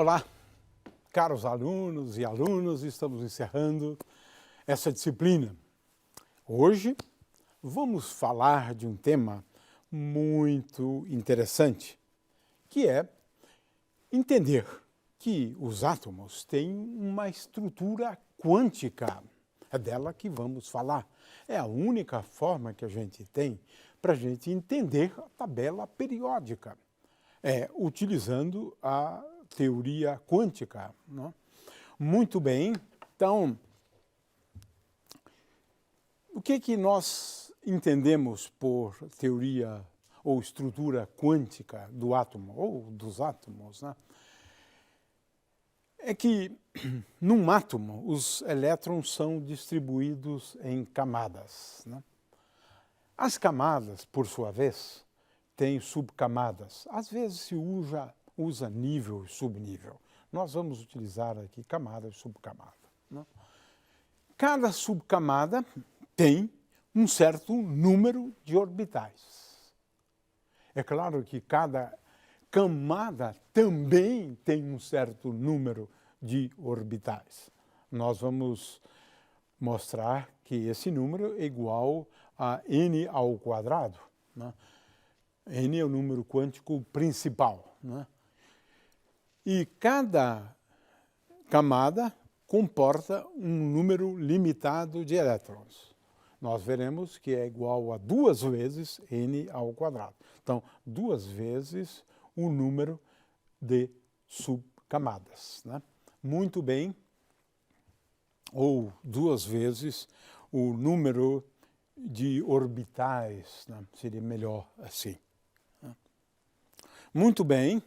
Olá, caros alunos e alunas, estamos encerrando essa disciplina. Hoje vamos falar de um tema muito interessante, que é entender que os átomos têm uma estrutura quântica. É dela que vamos falar. É a única forma que a gente tem para a gente entender a tabela periódica, utilizando a teoria quântica, né? Muito bem, então, o que nós entendemos por teoria ou estrutura quântica do átomo, ou dos átomos, né? É que, num átomo, os elétrons são distribuídos em camadas, né? As camadas, por sua vez, têm subcamadas. Às vezes se usa nível e subnível. Nós vamos utilizar aqui camada e subcamada, né? Cada subcamada tem um certo número de orbitais. É claro que cada camada também tem um certo número de orbitais. Nós vamos mostrar que esse número é igual a n ao quadrado, né? N é o número quântico principal, né? E cada camada comporta um número limitado de elétrons. Nós veremos que é igual a 2 vezes n ao quadrado. Então, 2 vezes o número de subcamadas, né? Muito bem. Ou 2 vezes o número de orbitais, né? Seria melhor assim, né? Muito bem.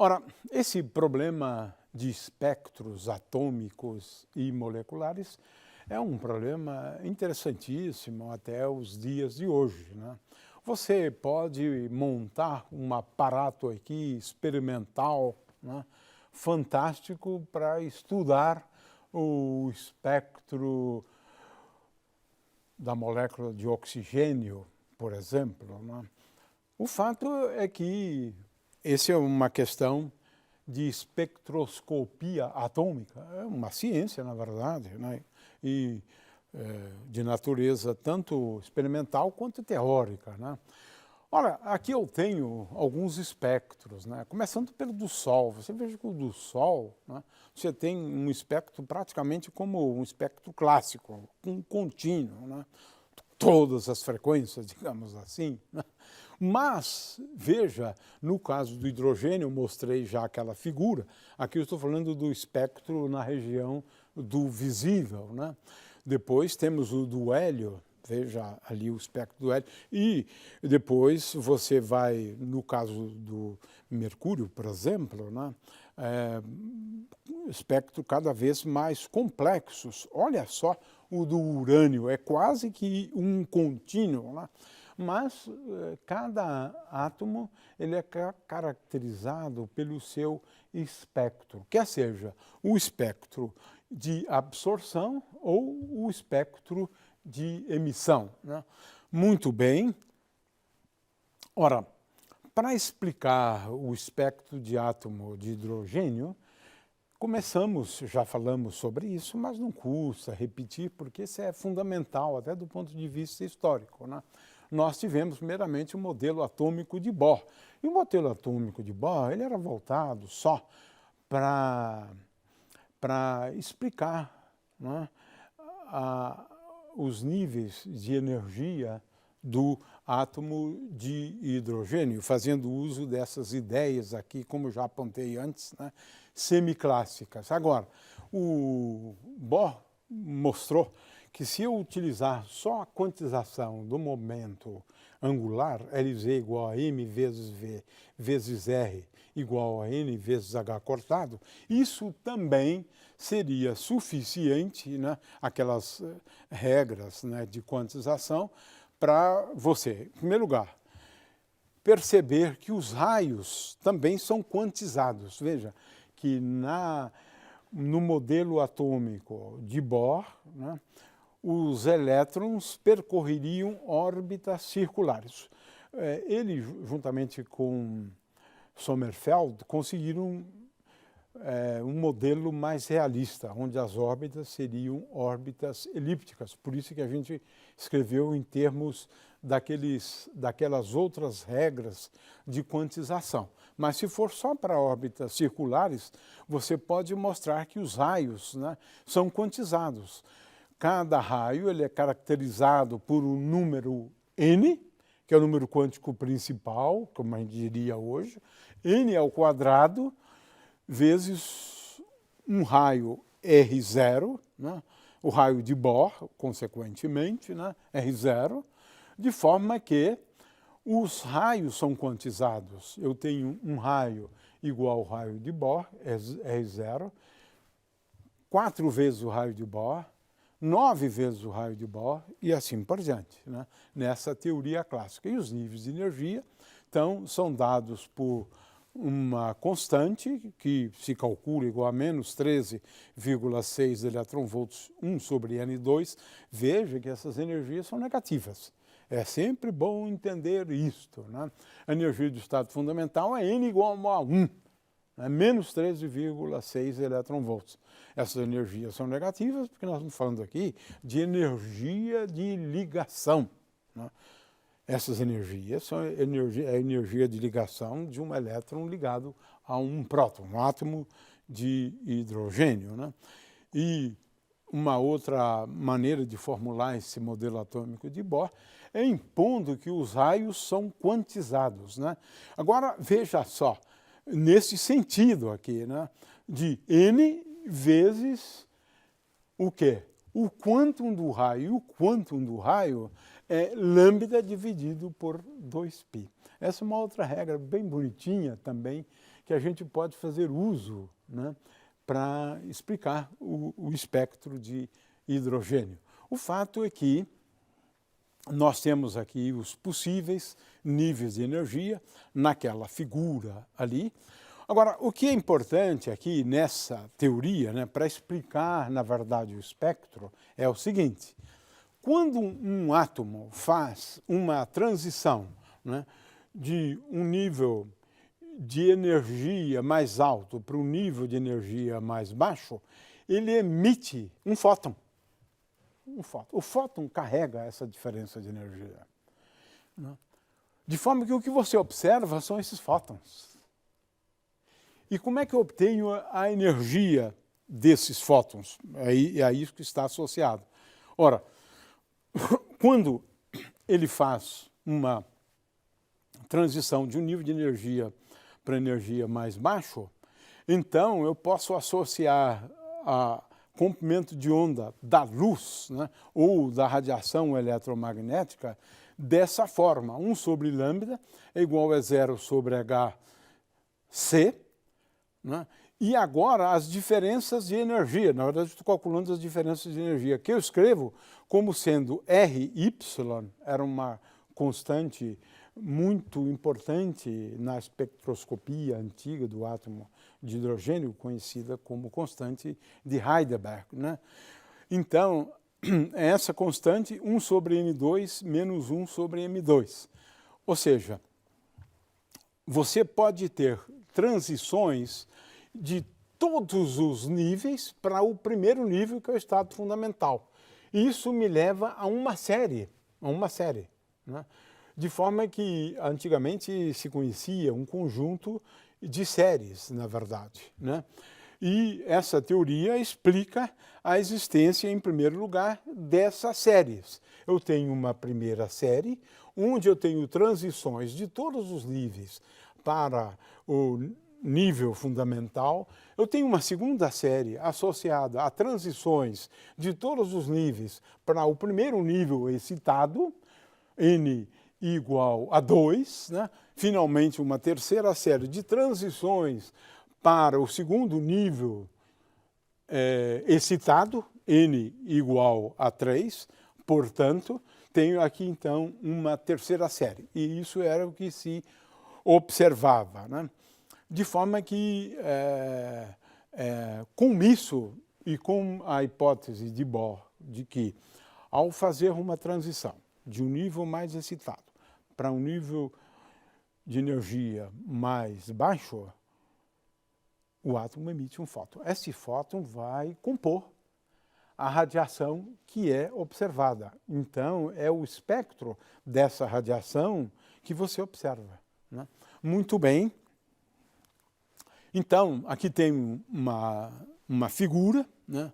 Ora, esse problema de espectros atômicos e moleculares é um problema interessantíssimo até os dias de hoje, né? Você pode montar um aparato aqui experimental, né, fantástico para estudar o espectro da molécula de oxigênio, por exemplo, né? O fato é que essa é uma questão de espectroscopia atômica, é uma ciência, na verdade, né? E de natureza tanto experimental quanto teórica, né? Ora, aqui eu tenho alguns espectros, né? Começando pelo do Sol. Você veja que o do Sol, né, você tem um espectro praticamente como um espectro clássico, um contínuo, né? Todas as frequências, digamos assim, né? Mas, veja, no caso do hidrogênio, eu mostrei já aquela figura, aqui eu estou falando do espectro na região do visível, né? Depois temos o do hélio, veja ali o espectro do hélio, e depois você vai, no caso do mercúrio, por exemplo, né, espectro cada vez mais complexos. Olha só o do urânio, é quase que um contínuo, né? Mas cada átomo ele é caracterizado pelo seu espectro, quer seja o espectro de absorção ou o espectro de emissão, né? Muito bem. Ora, para explicar o espectro de átomo de hidrogênio, já falamos sobre isso, mas não custa repetir, porque isso é fundamental, até do ponto de vista histórico, né? Nós tivemos primeiramente o modelo atômico de Bohr. E o modelo atômico de Bohr ele era voltado só para explicar, né, os níveis de energia do átomo de hidrogênio, fazendo uso dessas ideias aqui, como já apontei antes, né, semiclássicas. Agora, o Bohr mostrou que se eu utilizar só a quantização do momento angular, Lz igual a m vezes v vezes r igual a n vezes h cortado, isso também seria suficiente, né, aquelas regras, né, de quantização, para você, em primeiro lugar, perceber que os raios também são quantizados. Veja que no modelo atômico de Bohr, né, os elétrons percorreriam órbitas circulares. Ele, juntamente com Sommerfeld, conseguiram um modelo mais realista, onde as órbitas seriam órbitas elípticas. Por isso que a gente escreveu em termos daquelas outras regras de quantização. Mas se for só para órbitas circulares, você pode mostrar que os raios, né, são quantizados. Cada raio ele é caracterizado por um número n, que é o número quântico principal, como a gente diria hoje, n ao quadrado, vezes um raio R0, né? O raio de Bohr, consequentemente, né? R0, de forma que os raios são quantizados. Eu tenho um raio igual ao raio de Bohr, R0, 4 vezes o raio de Bohr, 9 vezes o raio de Bohr e assim por diante, né? Nessa teoria clássica. E os níveis de energia então, são dados por uma constante que se calcula igual a menos 13,6 eletronvolts 1 sobre N2. Veja que essas energias são negativas. É sempre bom entender isto, né? A energia do estado fundamental é N igual a 1, né? Menos 13,6 eletronvolts. Essas energias são negativas porque nós estamos falando aqui de energia de ligação, né? Essas energias são a energia de ligação de um elétron ligado a um próton, um átomo de hidrogênio, né? E uma outra maneira de formular esse modelo atômico de Bohr é impondo que os raios são quantizados, né? Agora, veja só, nesse sentido aqui, né, de n vezes o quê? O quantum do raio. E o quantum do raio é lambda dividido por 2π. Essa é uma outra regra bem bonitinha também, que a gente pode fazer uso, né, para explicar o espectro de hidrogênio. O fato é que nós temos aqui os possíveis níveis de energia naquela figura ali. Agora, o que é importante aqui nessa teoria, né, para explicar, na verdade, o espectro, é o seguinte: quando um átomo faz uma transição, né, de um nível de energia mais alto para um nível de energia mais baixo, ele emite um fóton. O fóton carrega essa diferença de energia, né? De forma que o que você observa são esses fótons. E como é que eu obtenho a energia desses fótons? É a isso que está associado. Ora, quando ele faz uma transição de um nível de energia para energia mais baixo, então eu posso associar a comprimento de onda da luz, né, ou da radiação eletromagnética dessa forma. 1 sobre lambda é igual a 0 sobre hc, né? E agora as diferenças de energia. Na verdade, estou calculando as diferenças de energia, que eu escrevo como sendo Ry, era uma constante muito importante na espectroscopia antiga do átomo de hidrogênio, conhecida como constante de Heidelberg, né? Então, essa constante 1 sobre N2 menos 1 sobre M2. Ou seja, você pode ter transições de todos os níveis para o primeiro nível, que é o estado fundamental. Isso me leva a uma série, né? De forma que antigamente se conhecia um conjunto de séries, na verdade, né? E essa teoria explica a existência, em primeiro lugar, dessas séries. Eu tenho uma primeira série, onde eu tenho transições de todos os níveis para o nível fundamental. Eu tenho uma segunda série associada a transições de todos os níveis para o primeiro nível excitado, N igual a 2, né? Finalmente, uma terceira série de transições para o segundo nível excitado, N igual a 3, portanto, tenho aqui então uma terceira série. E isso era o que se observava, né? De forma que, com isso e com a hipótese de Bohr, de que ao fazer uma transição de um nível mais excitado para um nível de energia mais baixo, o átomo emite um fóton. Esse fóton vai compor a radiação que é observada. Então, é o espectro dessa radiação que você observa, né? Muito bem. Então, aqui tem uma figura, né,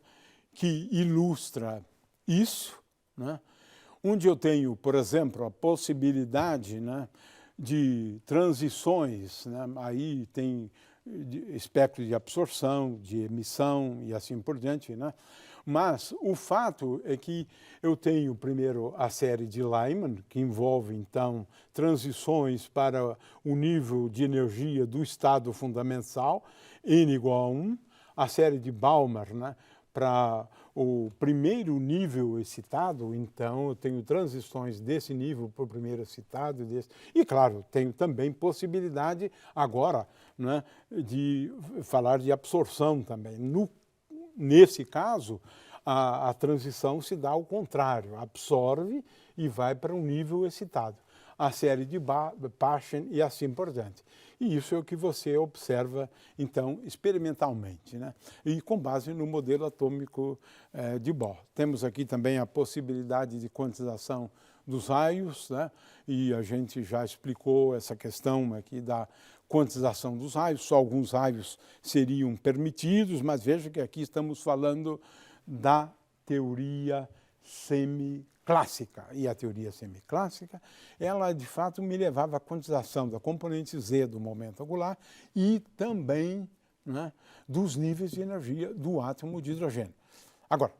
que ilustra isso, né, onde eu tenho, por exemplo, a possibilidade, né, de transições, né, aí tem espectro de absorção, de emissão e assim por diante, né? Mas o fato é que eu tenho primeiro a série de Lyman, que envolve então transições para o nível de energia do estado fundamental, N igual a 1, a série de Balmer, né, para o primeiro nível excitado, então eu tenho transições desse nível para o primeiro excitado, e claro, tenho também possibilidade agora, né, de falar de absorção também. Nesse caso, a transição se dá ao contrário, absorve e vai para um nível excitado. A série de Paschen e assim por diante. E isso é o que você observa, então, experimentalmente, né? E com base no modelo atômico de Bohr. Temos aqui também a possibilidade de quantização dos raios, né? E a gente já explicou essa questão aqui da quantização dos raios. Só alguns raios seriam permitidos, mas veja que aqui estamos falando da teoria semiclássica. E a teoria semiclássica, ela de fato me levava à quantização da componente Z do momento angular e também, né, dos níveis de energia do átomo de hidrogênio. Agora,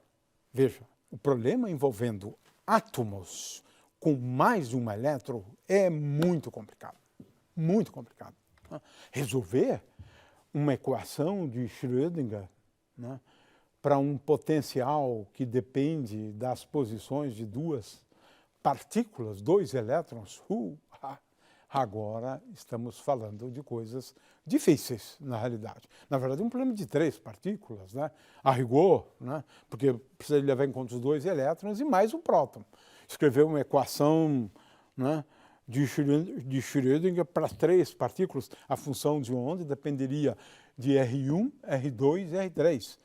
veja, o problema envolvendo átomos com mais de um elétron é muito complicado. Muito complicado. Resolver uma equação de Schrödinger, né, para um potencial que depende das posições de duas partículas, dois elétrons, agora estamos falando de coisas difíceis, na realidade. Na verdade, um problema de três partículas, né, a rigor, né, porque precisa levar em conta os dois elétrons e mais um próton. Escrever uma equação, né, de Schrödinger para três partículas, a função de onda dependeria de R1, R2 e R3.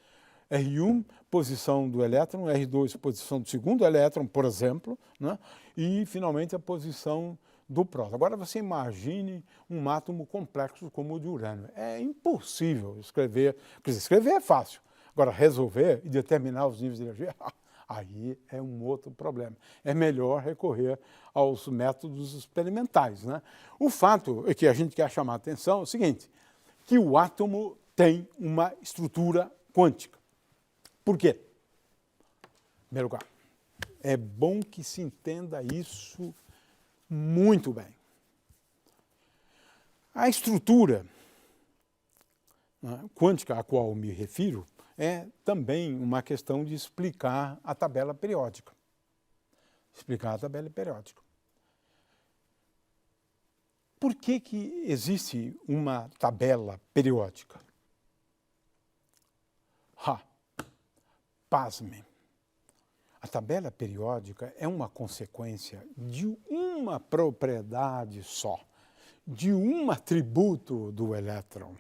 R1, posição do elétron, R2, posição do segundo elétron, por exemplo, né? E, finalmente, a posição do próton. Agora, você imagine um átomo complexo como o de urânio. É impossível escrever, quer dizer, escrever é fácil. Agora, resolver e determinar os níveis de energia, aí é um outro problema. É melhor recorrer aos métodos experimentais, né? O fato é que a gente quer chamar a atenção é o seguinte, que o átomo tem uma estrutura quântica. Por quê? Em primeiro lugar, é bom que se entenda isso muito bem. A estrutura, né, quântica a qual me refiro é também uma questão de explicar a tabela periódica. Explicar a tabela periódica. Por que existe uma tabela periódica? Pasmem. A tabela periódica é uma consequência de uma propriedade só, de um atributo do elétron.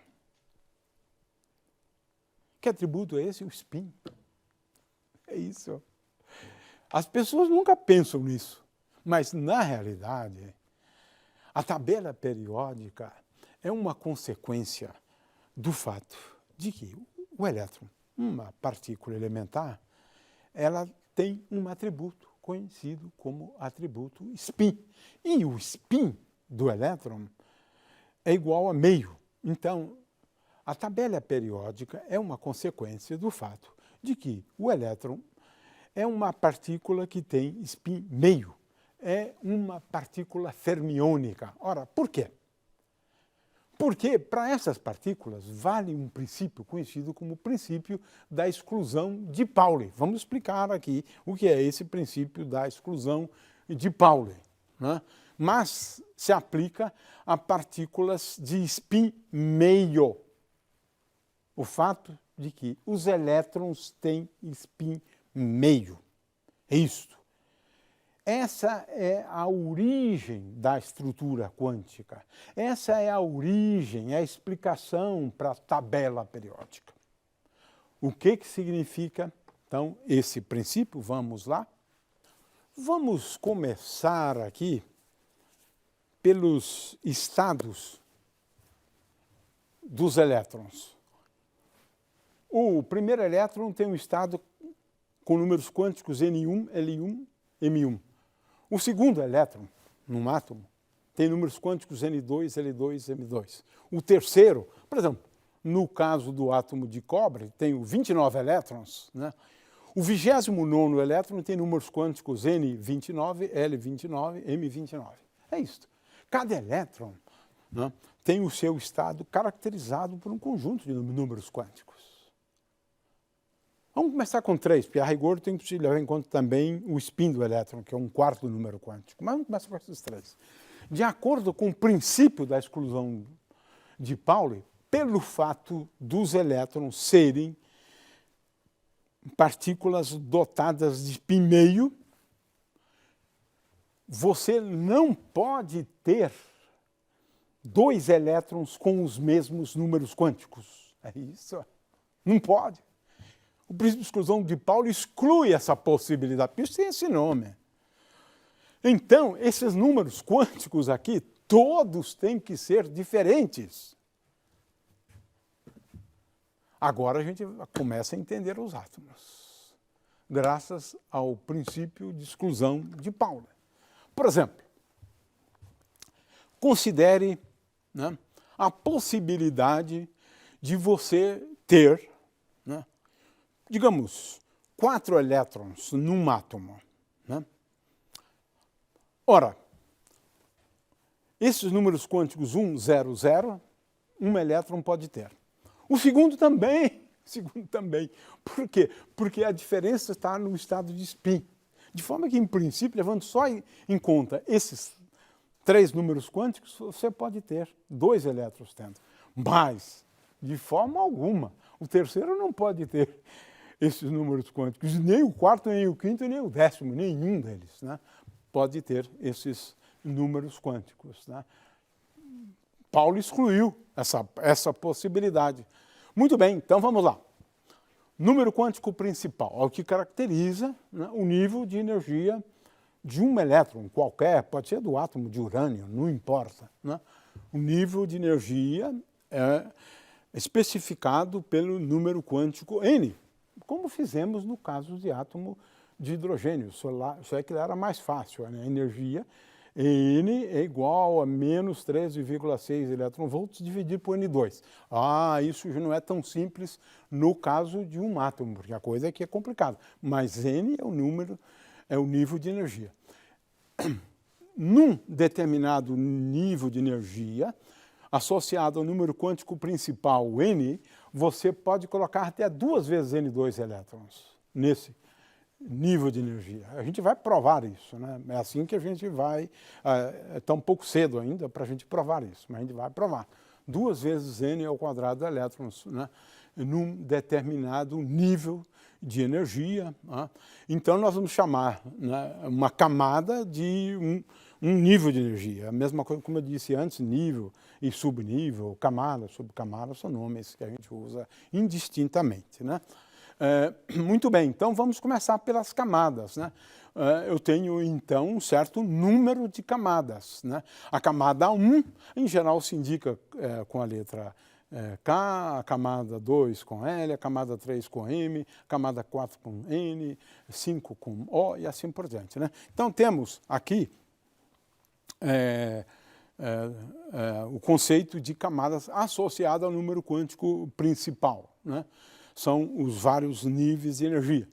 Que atributo é esse? O spin. É isso. As pessoas nunca pensam nisso, mas, na realidade, a tabela periódica é uma consequência do fato de que o elétron, uma partícula elementar, ela tem um atributo conhecido como atributo spin. E o spin do elétron é igual a meio. Então, a tabela periódica é uma consequência do fato de que o elétron é uma partícula que tem spin meio. É uma partícula fermiônica. Ora, por quê? Porque para essas partículas vale um princípio conhecido como o princípio da exclusão de Pauli. Vamos explicar aqui o que é esse princípio da exclusão de Pauli, né? Mas se aplica a partículas de spin meio. O fato de que os elétrons têm spin meio. É isto. Essa é a origem da estrutura quântica. Essa é a origem, é a explicação para a tabela periódica. O que significa, então, esse princípio? Vamos lá. Vamos começar aqui pelos estados dos elétrons. O primeiro elétron tem um estado com números quânticos N1, L1, M1. O segundo elétron, num átomo, tem números quânticos N2, L2, M2. O terceiro, por exemplo, no caso do átomo de cobre, tem 29 elétrons, né? O 29º elétron tem números quânticos N29, L29, M29. É isso. Cada elétron, né, tem o seu estado caracterizado por um conjunto de números quânticos. Vamos começar com 3, porque a rigor tem que levar em conta também o spin do elétron, que é um quarto número quântico. Mas vamos começar com esses 3. De acordo com o princípio da exclusão de Pauli, pelo fato dos elétrons serem partículas dotadas de spin meio, você não pode ter 2 elétrons com os mesmos números quânticos. É isso. Não pode. O princípio de exclusão de Pauli exclui essa possibilidade, por isso tem esse nome. Então, esses números quânticos aqui, todos têm que ser diferentes. Agora a gente começa a entender os átomos, graças ao princípio de exclusão de Pauli. Por exemplo, considere, né, a possibilidade de você ter, né, digamos, 4 elétrons num átomo. Né? Ora, esses números quânticos 1, 0, 0, um elétron pode ter. O segundo também. Por quê? Porque a diferença está no estado de spin. De forma que, em princípio, levando só em conta esses 3 números quânticos, você pode ter 2 elétrons tendo. Mas, de forma alguma, o terceiro não pode ter esses números quânticos. Nem o quarto, nem o quinto, nem o 10º, nenhum deles, né, pode ter esses números quânticos. Né? Pauli excluiu essa possibilidade. Muito bem, então vamos lá. Número quântico principal é o que caracteriza, né, o nível de energia de um elétron qualquer, pode ser do átomo de urânio, não importa. Né? O nível de energia é especificado pelo número quântico N, como fizemos no caso de átomo de hidrogênio. Só é que era mais fácil, né? A energia N é igual a menos 13,6 eletronvolts dividido por N2. Isso já não é tão simples no caso de um átomo, porque a coisa aqui é complicada. Mas N é o número, é o nível de energia. Num determinado nível de energia, associado ao número quântico principal N, você pode colocar até 2 vezes N2 elétrons nesse nível de energia. A gente vai provar isso, né? É assim que a gente vai... Está um pouco cedo ainda para a gente provar isso, mas a gente vai provar. 2 vezes N ao quadrado de elétrons, né, num determinado nível de energia. Né? Então, nós vamos chamar, né, uma camada de um nível de energia. A mesma coisa, como eu disse antes, nível e subnível, camada, subcamada, são nomes que a gente usa indistintamente. Né? Muito bem, então vamos começar pelas camadas. Né? Eu tenho, então, um certo número de camadas. Né? A camada 1, em geral, se indica com a letra K, a camada 2 com L, a camada 3 com M, a camada 4 com N, 5 com O e assim por diante. Né? Então, temos aqui o conceito de camadas associado ao número quântico principal. Né? São os vários níveis de energia.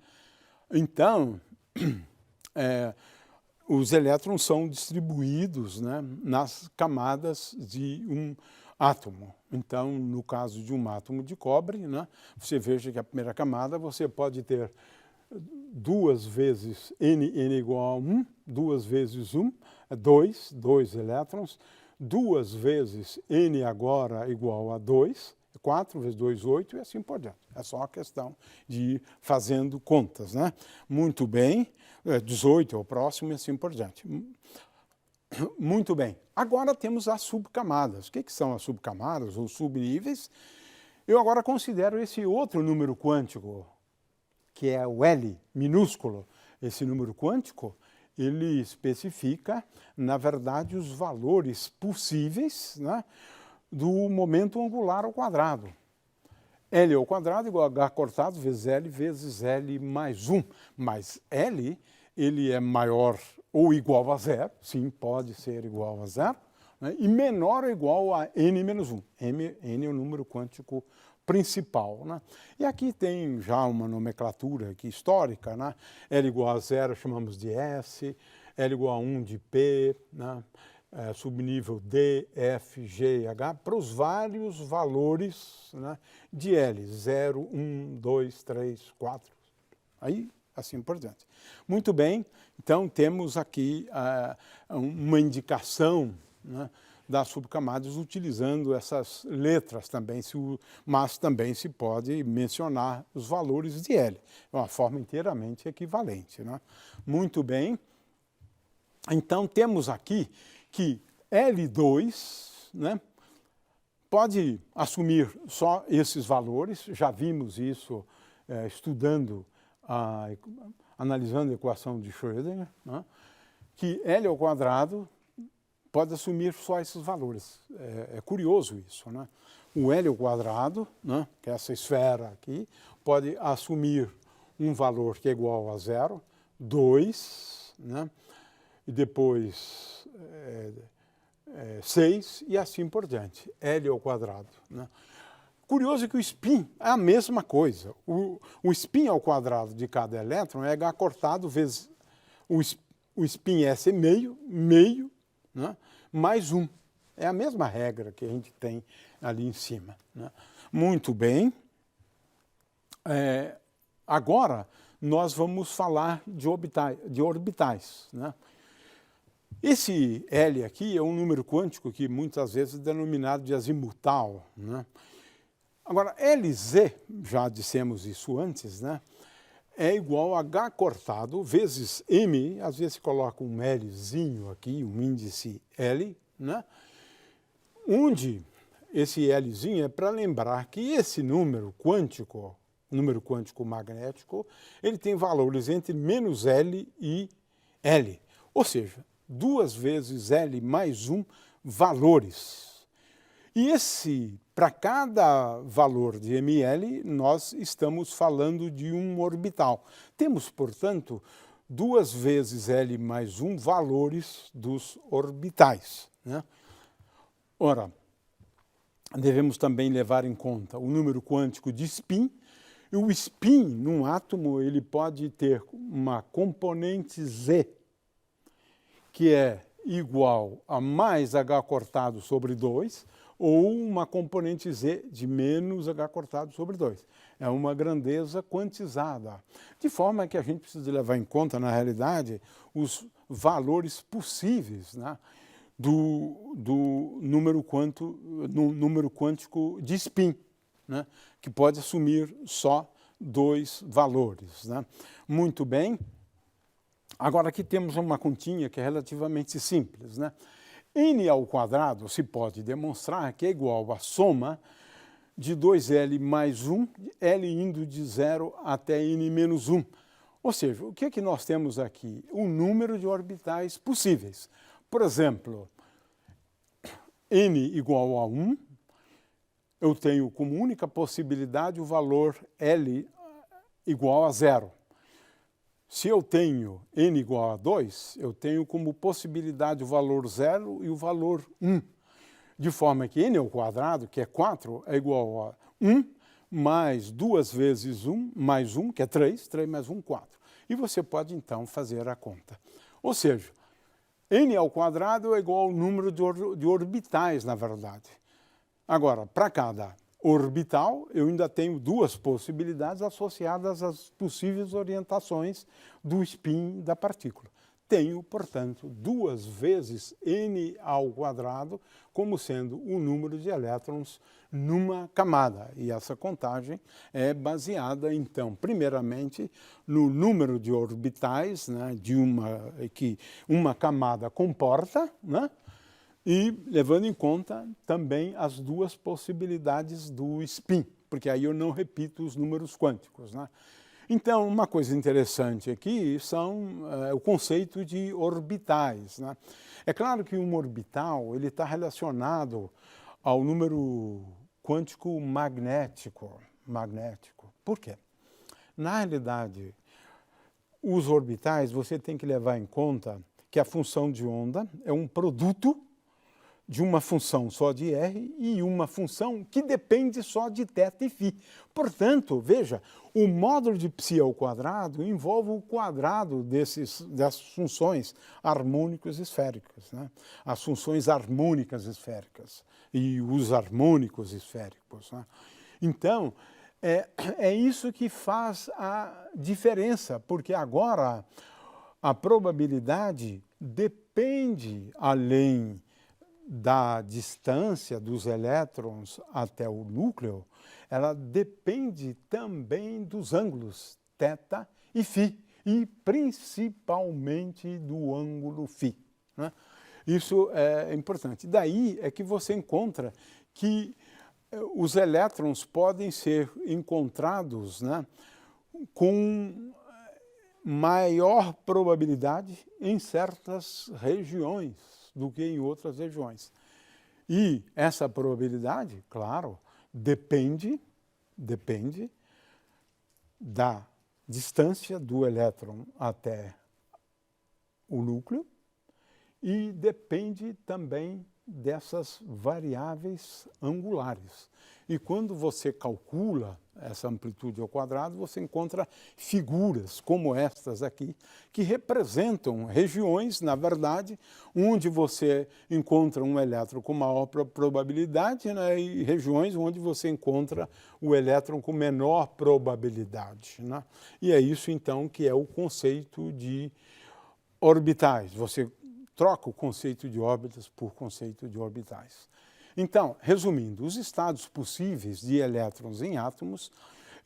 Então, os elétrons são distribuídos, né, nas camadas de um átomo. Então, no caso de um átomo de cobre, né, você veja que a primeira camada você pode ter 2 vezes N igual a 1, 2 vezes 1, 2 elétrons, 2 vezes N agora igual a 2, 4 vezes 2, 8 e assim por diante. É só uma questão de ir fazendo contas. Né? Muito bem. 18 é o próximo e assim por diante. Muito bem. Agora temos as subcamadas. O que são as subcamadas ou subníveis? Eu agora considero esse outro número quântico, que é o L minúsculo. Esse número quântico, ele especifica, na verdade, os valores possíveis, né, do momento angular ao quadrado. L ao quadrado igual a H cortado vezes L mais 1. Mas L, ele é maior ou igual a zero, sim, pode ser igual a zero, né, e menor ou igual a N menos 1. N é o número quântico principal, né? E aqui tem já uma nomenclatura aqui histórica, né? L igual a zero chamamos de S, L igual a 1 de P, né? Subnível D, F, G e H, para os vários valores, né, de L, 0, 1, 2, 3, 4, aí assim por diante. Muito bem, então temos aqui uma indicação, né, das subcamadas utilizando essas letras também, mas também se pode mencionar os valores de L. É uma forma inteiramente equivalente, né? Muito bem. Então temos aqui que L2, né, pode assumir só esses valores, já vimos isso estudando, analisando a equação de Schrödinger, né, que L ao quadrado pode assumir só esses valores. É curioso isso, né? O L ao quadrado, né, que é essa esfera aqui, pode assumir um valor que é igual a zero, 2, né, e depois 6 e assim por diante, L ao quadrado, né? Curioso que o spin é a mesma coisa. O spin ao quadrado de cada elétron é H cortado vezes o spin S meio, né, mais 1. É a mesma regra que a gente tem ali em cima, né? Muito bem. Agora nós vamos falar de orbitais, né? Esse L aqui é um número quântico que muitas vezes é denominado de azimutal, né? Agora, LZ, já dissemos isso antes, né, é igual a H cortado vezes M, às vezes se coloca um Lzinho aqui, um índice L, né, onde esse Lzinho é para lembrar que esse número quântico magnético, ele tem valores entre menos L e L, ou seja, 2 vezes L mais 1 valores. E para cada valor de ml, nós estamos falando de um orbital. Temos, portanto, 2 vezes L mais 1 valores dos orbitais, né? Ora, devemos também levar em conta o número quântico de spin. E o spin, num átomo, ele pode ter uma componente Z, que é igual a mais H cortado sobre 2, ou uma componente Z de menos H cortado sobre 2. É uma grandeza quantizada. De forma que a gente precisa levar em conta, na realidade, os valores possíveis, né, do número quântico de spin, né, que pode assumir só 2 valores, né? Muito bem. Agora aqui temos uma continha que é relativamente simples, né? N ao quadrado se pode demonstrar que é igual à soma de 2L mais 1, L indo de 0 até N menos 1. Ou seja, o que nós temos aqui? O número de orbitais possíveis. Por exemplo, N igual a 1, eu tenho como única possibilidade o valor L igual a 0. Se eu tenho N igual a 2, eu tenho como possibilidade o valor 0 e o valor 1. De forma que N ao quadrado, que é 4, é igual a 1 mais 2 vezes 1 mais 1, que é 3, 3 mais 1, 4. E você pode, então, fazer a conta. Ou seja, N ao quadrado é igual ao número de orbitais, na verdade. Agora, para cada orbital, eu ainda tenho 2 possibilidades associadas às possíveis orientações do spin da partícula. tenho, portanto, 2 vezes n² como sendo o número de elétrons numa camada. E essa contagem é baseada, então, primeiramente, no número de orbitais, né, que uma camada comporta, né, e levando em conta também as 2 possibilidades do spin, porque aí eu não repito os números quânticos, né? Então, uma coisa interessante aqui são o conceito de orbitais, né? É claro que um orbital ele está relacionado ao número quântico magnético. Por quê? Na realidade, os orbitais você tem que levar em conta que a função de onda é um produto de uma função só de R e uma função que depende só de θ e φ. Portanto, veja, o módulo de π² envolve o quadrado dessas funções harmônicos esféricas, né? As funções harmônicas esféricas e os harmônicos esféricos, né? Então, é isso que faz a diferença, porque agora a probabilidade depende, além da distância dos elétrons até o núcleo, ela depende também dos ângulos θ e φ, e principalmente do ângulo φ, né? Isso é importante. Daí é que você encontra que os elétrons podem ser encontrados, né, com maior probabilidade em certas regiões do que em outras regiões. E essa probabilidade, claro, depende da distância do elétron até o núcleo e depende também dessas variáveis angulares. E quando você calcula essa amplitude ao quadrado, você encontra figuras como estas aqui, que representam regiões, na verdade, onde você encontra um elétron com maior probabilidade, né, e regiões onde você encontra o elétron com menor probabilidade, né? E é isso, então, que é o conceito de orbitais. Você troca o conceito de órbitas por conceito de orbitais. Então, resumindo, os estados possíveis de elétrons em átomos,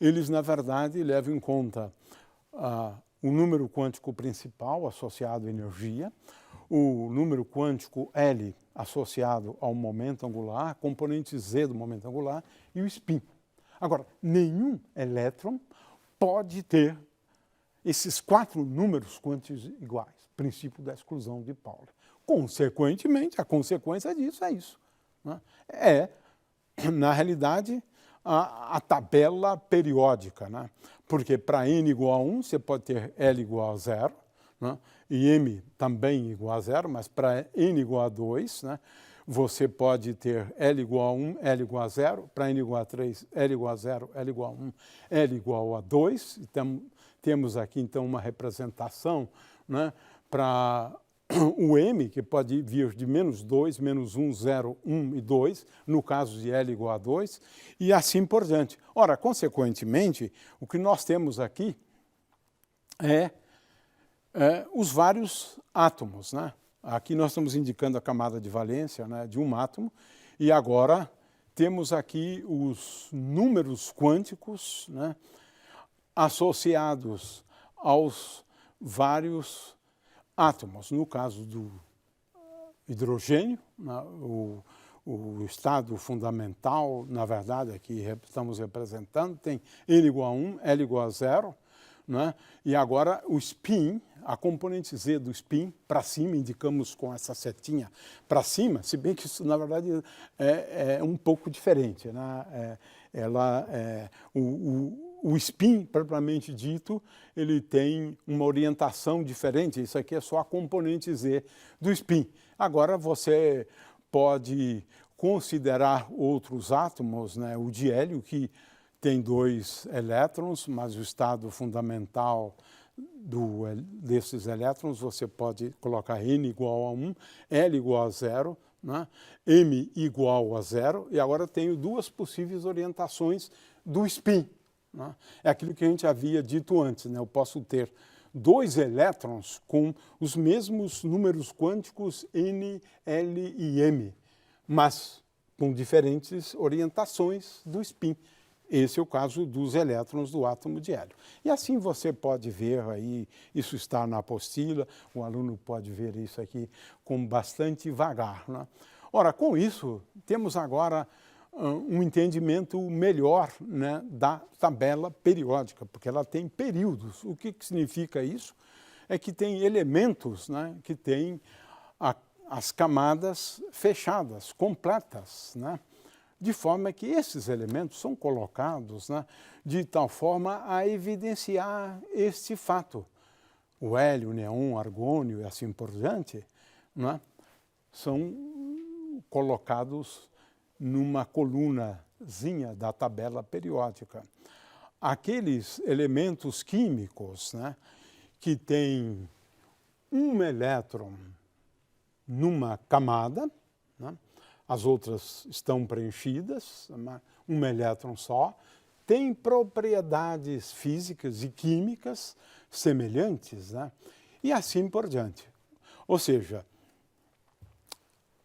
eles, na verdade, levam em conta o número quântico principal associado à energia, o número quântico L associado ao momento angular, componente Z do momento angular e o spin. Agora, nenhum elétron pode ter esses 4 números quânticos iguais, princípio da exclusão de Pauli. Consequentemente, a consequência disso é isso, né? É, na realidade, a tabela periódica, né? Porque para n igual a 1, você pode ter L igual a 0, né? E M também igual a 0, mas para n igual a 2, né, você pode ter L igual a 1, L igual a 0, para n igual a 3, L igual a 0, L igual a 1, L igual a 2. Então, temos aqui, então, uma representação, né, para o M, que pode vir de menos 2, menos 1, 0, 1 e 2, no caso de L igual a 2, e assim por diante. Ora, consequentemente, o que nós temos aqui é os vários átomos, né? Aqui nós estamos indicando a camada de valência, né, de um átomo, e agora temos aqui os números quânticos, né, associados aos vários átomos. No caso do hidrogênio, né, o estado fundamental, na verdade, aqui estamos representando, tem N igual a 1, L igual a 0, né, e agora o spin, a componente Z do spin, para cima, indicamos com essa setinha para cima, se bem que isso, na verdade, é um pouco diferente, né? O spin, propriamente dito, ele tem uma orientação diferente. Isso aqui é só a componente Z do spin. Agora, você pode considerar outros átomos, né? O de hélio, que tem 2 elétrons, mas o estado fundamental desses elétrons, você pode colocar N igual a 1, L igual a 0, né? M igual a 0, e agora tenho 2 possíveis orientações do spin, né? É aquilo que a gente havia dito antes, né? Eu posso ter dois elétrons com os mesmos números quânticos N, L e M, mas com diferentes orientações do spin. Esse é o caso dos elétrons do átomo de hélio. E assim você pode ver aí, isso está na apostila, o aluno pode ver isso aqui com bastante vagar, né? Ora, com isso, temos agora um entendimento melhor, né, da tabela periódica, porque ela tem períodos. O que significa isso? É que tem elementos, né, que têm as camadas fechadas, completas, né? De forma que esses elementos são colocados, né, de tal forma a evidenciar este fato. O hélio, o neon, o argônio e assim por diante, né, são colocados numa colunazinha da tabela periódica. Aqueles elementos químicos, né, que têm um elétron numa camada, né, as outras estão preenchidas, um elétron só, tem propriedades físicas e químicas semelhantes, né? E assim por diante. Ou seja,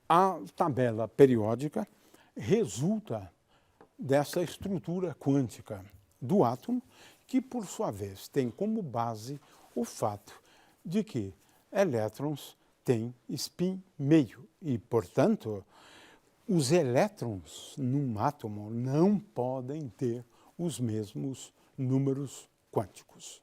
a tabela periódica resulta dessa estrutura quântica do átomo, que, por sua vez, tem como base o fato de que elétrons têm spin meio e, portanto, os elétrons num átomo não podem ter os mesmos números quânticos.